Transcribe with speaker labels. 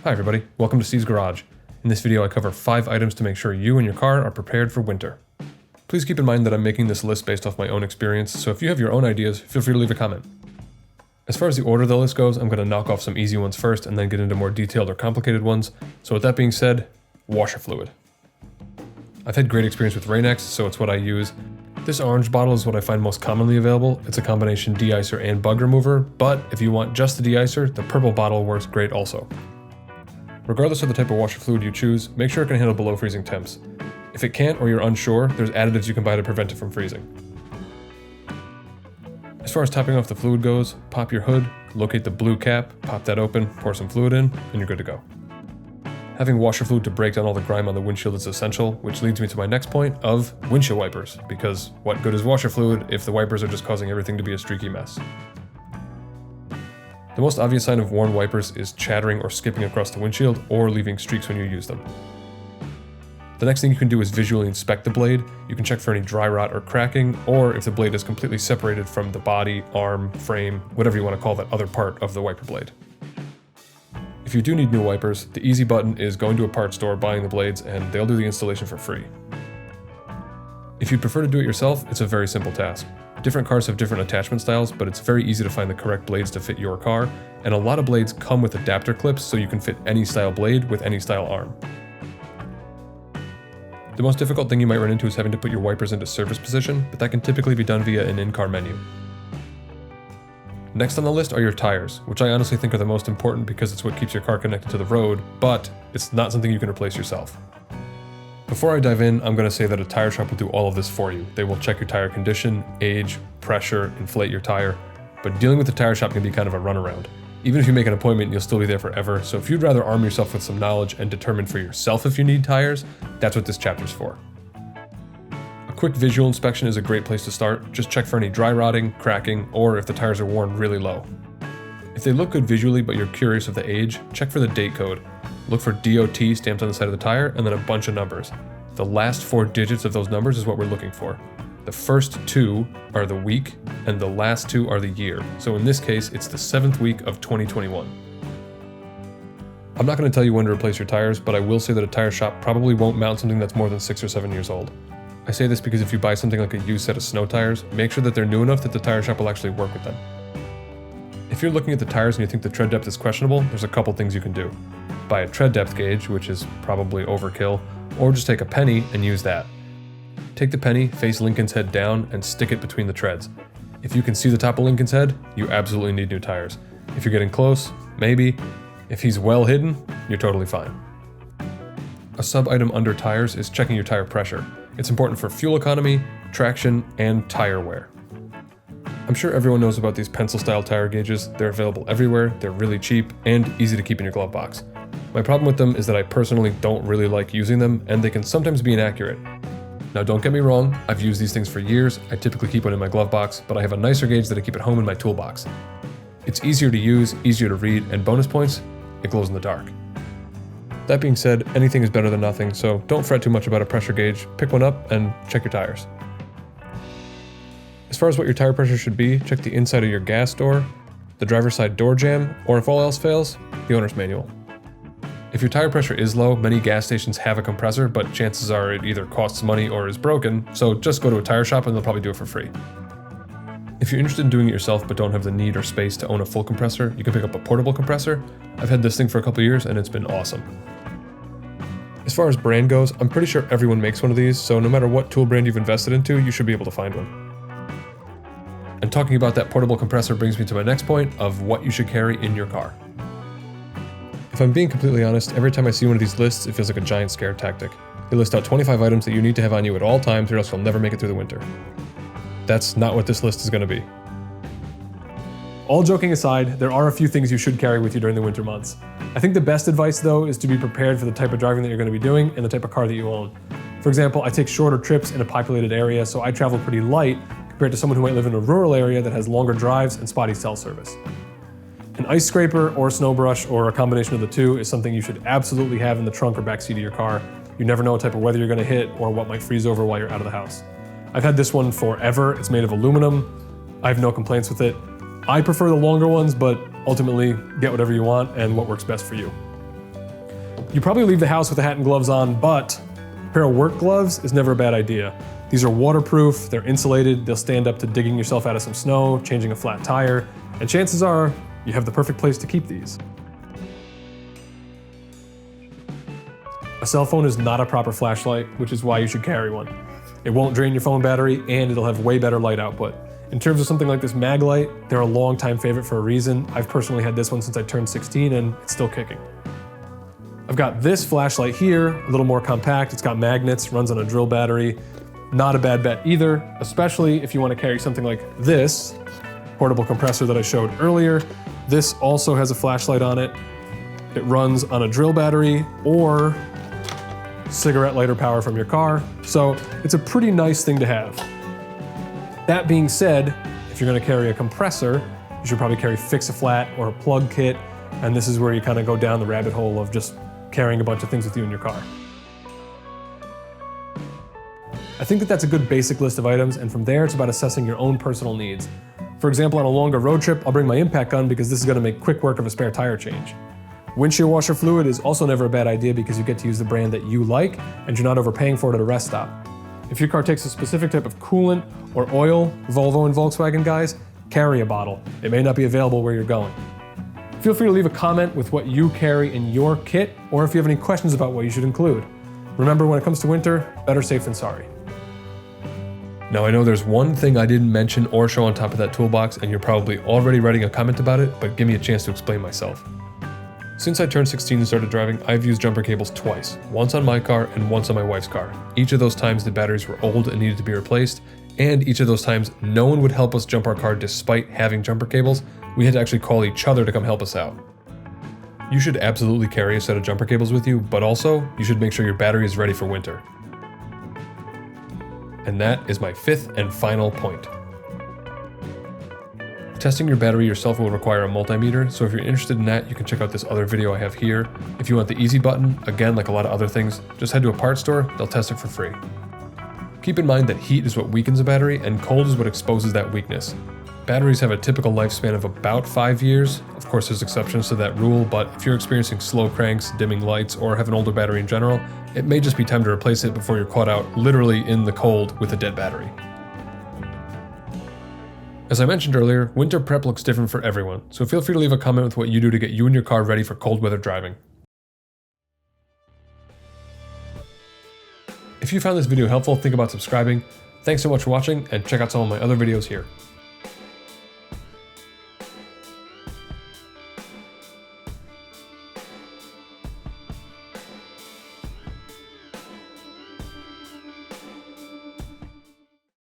Speaker 1: Hi everybody, welcome to Steve's Garage. In this video I cover 5 items to make sure you and your car are prepared for winter. Please keep in mind that I'm making this list based off my own experience, so if you have your own ideas, feel free to leave a comment. As far as the order of the list goes, I'm going to knock off some easy ones first and then get into more detailed or complicated ones. So with that being said, washer fluid. I've had great experience with Rain-X, so it's what I use. This orange bottle is what I find most commonly available. It's a combination de-icer and bug remover, but if you want just the de-icer, the purple bottle works great also. Regardless of the type of washer fluid you choose, make sure it can handle below freezing temps. If it can't or you're unsure, there's additives you can buy to prevent it from freezing. As far as topping off the fluid goes, pop your hood, locate the blue cap, pop that open, pour some fluid in, and you're good to go. Having washer fluid to break down all the grime on the windshield is essential, which leads me to my next point of windshield wipers, because what good is washer fluid if the wipers are just causing everything to be a streaky mess? The most obvious sign of worn wipers is chattering or skipping across the windshield or leaving streaks when you use them. The next thing you can do is visually inspect the blade. You can check for any dry rot or cracking, or if the blade is completely separated from the body, arm, frame, whatever you want to call that other part of the wiper blade. If you do need new wipers, the easy button is going to a parts store, buying the blades, and they'll do the installation for free. If you'd prefer to do it yourself, it's a very simple task. Different cars have different attachment styles, but it's very easy to find the correct blades to fit your car, and a lot of blades come with adapter clips so you can fit any style blade with any style arm. The most difficult thing you might run into is having to put your wipers into service position, but that can typically be done via an in-car menu. Next on the list are your tires, which I honestly think are the most important because it's what keeps your car connected to the road, but it's not something you can replace yourself. Before I dive in, I'm going to say that a tire shop will do all of this for you. They will check your tire condition, age, pressure, inflate your tire, but dealing with the tire shop can be kind of a runaround. Even if you make an appointment, you'll still be there forever, so if you'd rather arm yourself with some knowledge and determine for yourself if you need tires, that's what this chapter's for. A quick visual inspection is a great place to start. Just check for any dry rotting, cracking, or if the tires are worn really low. If they look good visually but you're curious of the age, check for the date code. Look for DOT stamped on the side of the tire and then a bunch of numbers. The last 4 digits of those numbers is what we're looking for. The first 2 are the week and the last 2 are the year. So in this case, it's the 7th week of 2021. I'm not going to tell you when to replace your tires, but I will say that a tire shop probably won't mount something that's more than 6 or 7 years old. I say this because if you buy something like a used set of snow tires, make sure that they're new enough that the tire shop will actually work with them. If you're looking at the tires and you think the tread depth is questionable, there's a couple things you can do. Buy a tread depth gauge, which is probably overkill, or just take a penny and use that. Take the penny, face Lincoln's head down, and stick it between the treads. If you can see the top of Lincoln's head, you absolutely need new tires. If you're getting close, maybe. If he's well hidden, you're totally fine. A sub-item under tires is checking your tire pressure. It's important for fuel economy, traction, and tire wear. I'm sure everyone knows about these pencil-style tire gauges. They're available everywhere, they're really cheap, and easy to keep in your glove box. My problem with them is that I personally don't really like using them, and they can sometimes be inaccurate. Now don't get me wrong, I've used these things for years, I typically keep one in my glove box, but I have a nicer gauge that I keep at home in my toolbox. It's easier to use, easier to read, and bonus points, it glows in the dark. That being said, anything is better than nothing, so don't fret too much about a pressure gauge, pick one up and check your tires. As far as what your tire pressure should be, check the inside of your gas door, the driver's side door jamb, or if all else fails, the owner's manual. If your tire pressure is low, many gas stations have a compressor, but chances are it either costs money or is broken, so just go to a tire shop and they'll probably do it for free. If you're interested in doing it yourself but don't have the need or space to own a full compressor, you can pick up a portable compressor. I've had this thing for a couple years and it's been awesome. As far as brand goes, I'm pretty sure everyone makes one of these, so no matter what tool brand you've invested into, you should be able to find one. And talking about that portable compressor brings me to my next point of what you should carry in your car. If I'm being completely honest, every time I see one of these lists, it feels like a giant scare tactic. They list out 25 items that you need to have on you at all times or else you'll never make it through the winter. That's not what this list is going to be. All joking aside, there are a few things you should carry with you during the winter months. I think the best advice though is to be prepared for the type of driving that you're going to be doing and the type of car that you own. For example, I take shorter trips in a populated area, so I travel pretty light compared to someone who might live in a rural area that has longer drives and spotty cell service. An ice scraper or snow brush or a combination of the two is something you should absolutely have in the trunk or backseat of your car. You never know what type of weather you're going to hit or what might freeze over while you're out of the house. I've had this one forever. It's made of aluminum. I have no complaints with it. I prefer the longer ones, but ultimately get whatever you want and what works best for you. You probably leave the house with a hat and gloves on, but a pair of work gloves is never a bad idea. These are waterproof, they're insulated, they'll stand up to digging yourself out of some snow, changing a flat tire, and chances are you have the perfect place to keep these. A cell phone is not a proper flashlight, which is why you should carry one. It won't drain your phone battery, and it'll have way better light output. In terms of something like this mag light, they're a long-time favorite for a reason. I've personally had this one since I turned 16, and it's still kicking. I've got this flashlight here, a little more compact. It's got magnets, runs on a drill battery. Not a bad bet either, especially if you want to carry something like this portable compressor that I showed earlier. This also has a flashlight on it. It runs on a drill battery or cigarette lighter power from your car. So it's a pretty nice thing to have. That being said, if you're going to carry a compressor, you should probably carry Fix-A-Flat or a plug kit. And this is where you kind of go down the rabbit hole of just carrying a bunch of things with you in your car. I think that that's a good basic list of items, and from there it's about assessing your own personal needs. For example, on a longer road trip, I'll bring my impact gun because this is going to make quick work of a spare tire change. Windshield washer fluid is also never a bad idea because you get to use the brand that you like, and you're not overpaying for it at a rest stop. If your car takes a specific type of coolant or oil, Volvo and Volkswagen guys, carry a bottle. It may not be available where you're going. Feel free to leave a comment with what you carry in your kit, or if you have any questions about what you should include. Remember, when it comes to winter, better safe than sorry. Now I know there's one thing I didn't mention or show on top of that toolbox, and you're probably already writing a comment about it, but give me a chance to explain myself. Since I turned 16 and started driving, I've used jumper cables twice, once on my car and once on my wife's car. Each of those times the batteries were old and needed to be replaced, and each of those times no one would help us jump our car despite having jumper cables. We had to actually call each other to come help us out. You should absolutely carry a set of jumper cables with you, but also you should make sure your battery is ready for winter. And that is my fifth and final point. Testing your battery yourself will require a multimeter, so if you're interested in that, you can check out this other video I have here. If you want the easy button, again, like a lot of other things, just head to a parts store, they'll test it for free. Keep in mind that heat is what weakens a battery, and cold is what exposes that weakness. Batteries have a typical lifespan of about 5 years. Of course, there's exceptions to that rule, but if you're experiencing slow cranks, dimming lights, or have an older battery in general, it may just be time to replace it before you're caught out literally in the cold with a dead battery. As I mentioned earlier, winter prep looks different for everyone, so feel free to leave a comment with what you do to get you and your car ready for cold weather driving. If you found this video helpful, think about subscribing. Thanks so much for watching, and check out some of my other videos here.